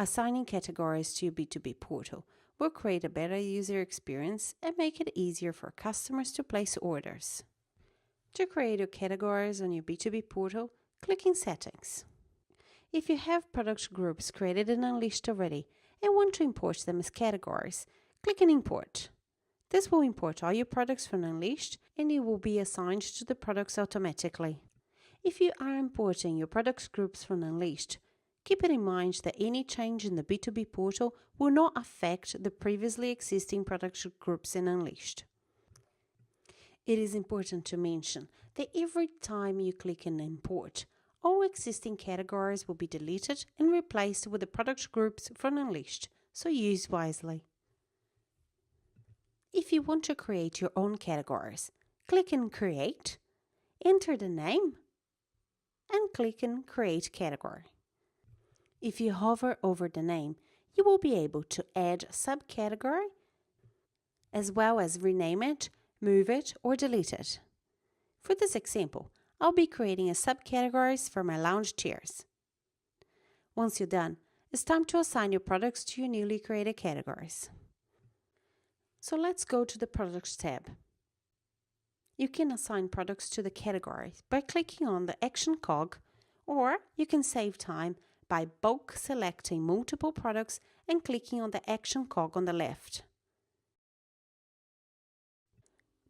Assigning categories to your B2B portal will create a better user experience and make it easier for customers to place orders. To create your categories on your B2B portal, click in Settings. If you have product groups created in Unleashed already and want to import them as categories, click in Import. This will import all your products from Unleashed and it will be assigned to the products automatically. If you are importing your product groups from Unleashed, keep it in mind that any change in the B2B portal will not affect the previously existing product groups in Unleashed. It is important to mention that every time you click in Import, all existing categories will be deleted and replaced with the product groups from Unleashed, so use wisely. If you want to create your own categories, click in Create, enter the name, and click in Create Category. If you hover over the name, you will be able to add a subcategory, as well as rename it, move it, or delete it. For this example, I'll be creating a subcategories for my lounge chairs. Once you're done, it's time to assign your products to your newly created categories. So let's go to the Products tab. You can assign products to the categories by clicking on the Action cog, or you can save time by bulk selecting multiple products and clicking on the Action cog on the left.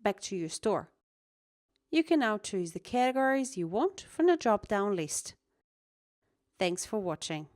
Back to your store. You can now choose the categories you want from the drop-down list. Thanks for watching.